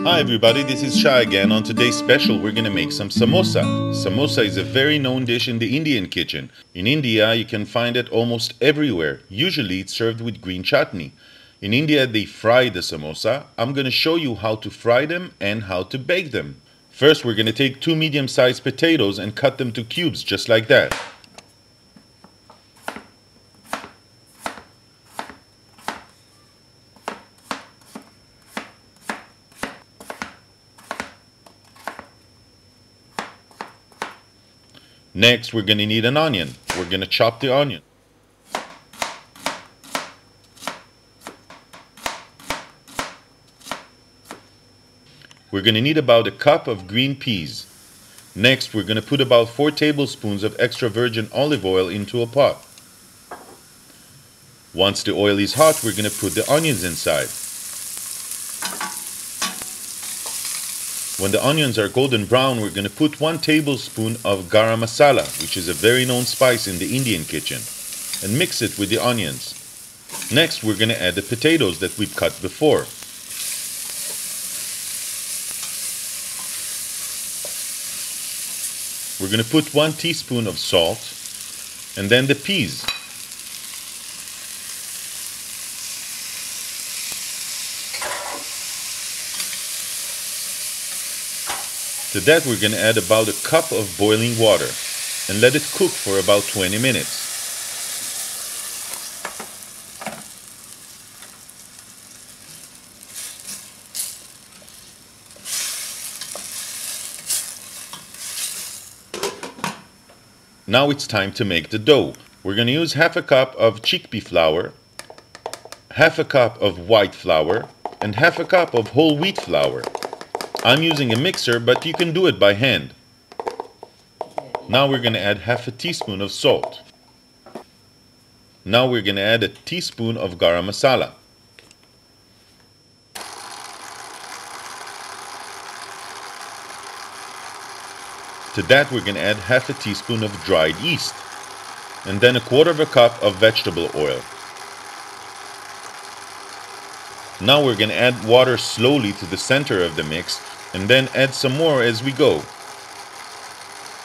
Hi everybody, this is Shai again. On today's special, we're gonna make some samosa. Samosa is a very known dish in the Indian kitchen. In India, you can find it almost everywhere. Usually, it's served with green chutney. In India, they fry the samosa. I'm gonna show you how to fry them and how to bake them. First, we're gonna take two medium-sized potatoes and cut them to cubes, just like that. Next, we're going to need an onion. We're going to chop the onion. We're going to need about a cup of green peas. Next, we're going to put about 4 tablespoons of extra virgin olive oil into a pot. Once the oil is hot, we're going to put the onions inside. When the onions are golden brown, we're going to put 1 tablespoon of garam masala, which is a very known spice in the Indian kitchen, and mix it with the onions. Next, we're going to add the potatoes that we've cut before. We're going to put 1 teaspoon of salt, and then the peas. To that, we're going to add about a cup of boiling water and let it cook for about 20 minutes. Now it's time to make the dough. We're going to use half a cup of chickpea flour, half a cup of white flour, and half a cup of whole wheat flour. I'm using a mixer, but you can do it by hand. Now we're going to add half a teaspoon of salt. Now we're going to add a teaspoon of garam masala. To that, we're going to add half a teaspoon of dried yeast, and then a quarter of a cup of vegetable oil. Now we're going to add water slowly to the center of the mix, and then add some more as we go.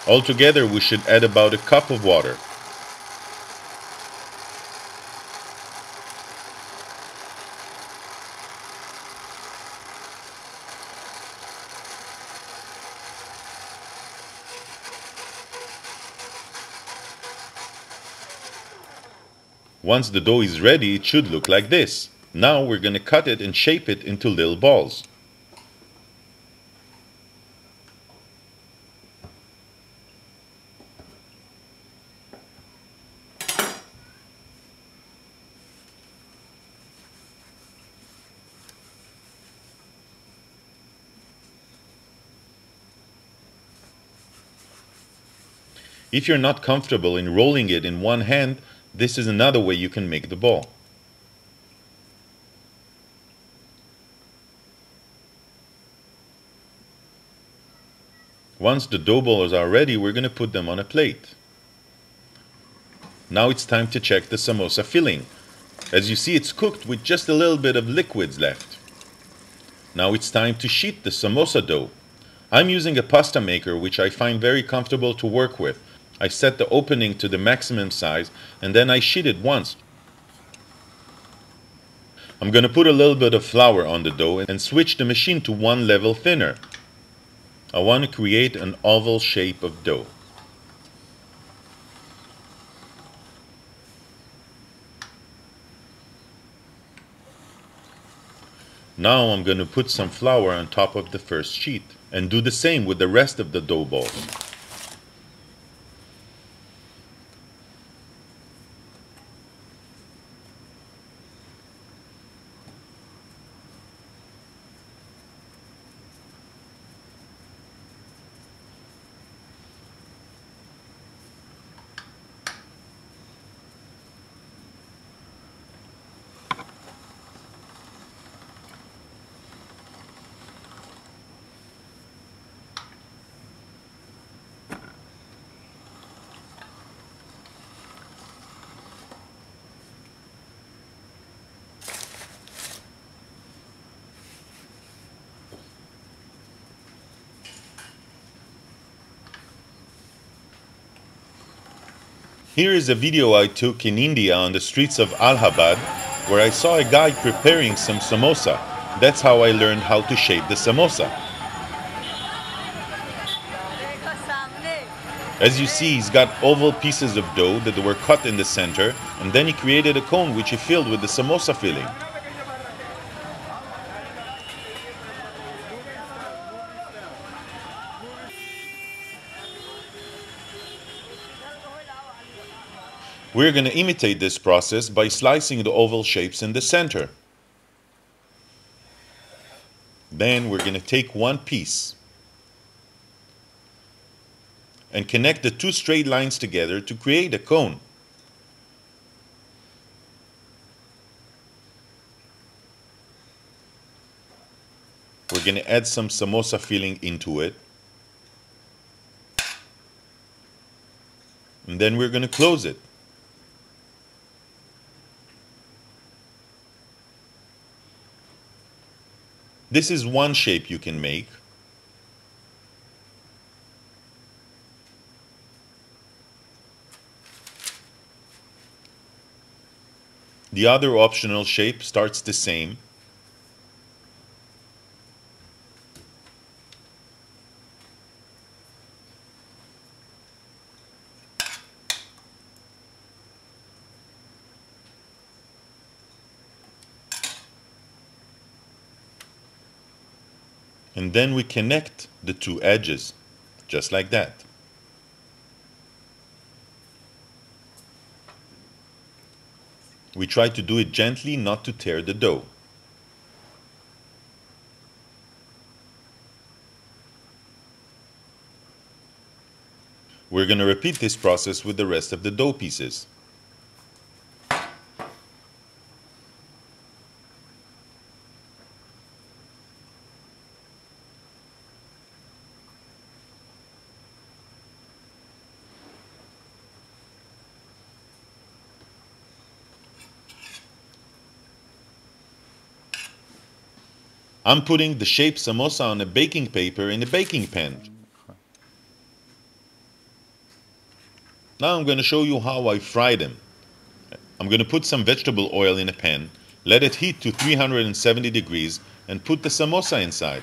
Altogether, we should add about a cup of water. Once the dough is ready, it should look like this. Now we're going to cut it and shape it into little balls. If you're not comfortable in rolling it in one hand, this is another way you can make the ball. Once the dough balls are ready, we're going to put them on a plate. Now it's time to check the samosa filling. As you see, it's cooked with just a little bit of liquids left. Now it's time to sheet the samosa dough. I'm using a pasta maker, which I find very comfortable to work with. I set the opening to the maximum size, and then I sheet it once. I'm going to put a little bit of flour on the dough and switch the machine to one level thinner. I want to create an oval shape of dough. Now I'm going to put some flour on top of the first sheet and do the same with the rest of the dough balls. Here is a video I took in India on the streets of Allahabad, where I saw a guy preparing some samosa. That's how I learned how to shape the samosa. As you see, he's got oval pieces of dough that were cut in the center, and then he created a cone which he filled with the samosa filling. We're going to imitate this process by slicing the oval shapes in the center. Then we're going to take one piece and connect the two straight lines together to create a cone. We're going to add some samosa filling into it. And then we're going to close it. This is one shape you can make. The other optional shape starts the same. And then we connect the two edges, just like that. We try to do it gently, not to tear the dough. We're going to repeat this process with the rest of the dough pieces. I'm putting the shaped samosa on a baking paper in a baking pan. Now I'm going to show you how I fry them. I'm going to put some vegetable oil in a pan, let it heat to 370 degrees, and put the samosa inside.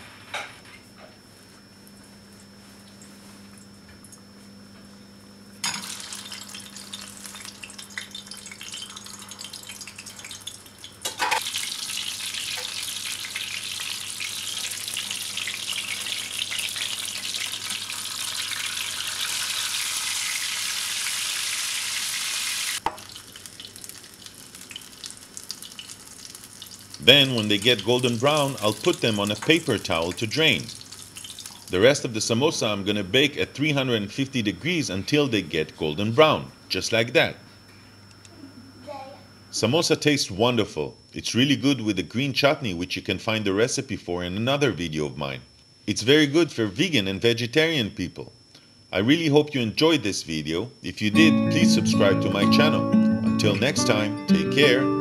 Then, when they get golden brown, I'll put them on a paper towel to drain. The rest of the samosa I'm going to bake at 350 degrees until they get golden brown, just like that. Samosa tastes wonderful. It's really good with the green chutney, which you can find the recipe for in another video of mine. It's very good for vegan and vegetarian people. I really hope you enjoyed this video. If you did, please subscribe to my channel. Until next time, take care.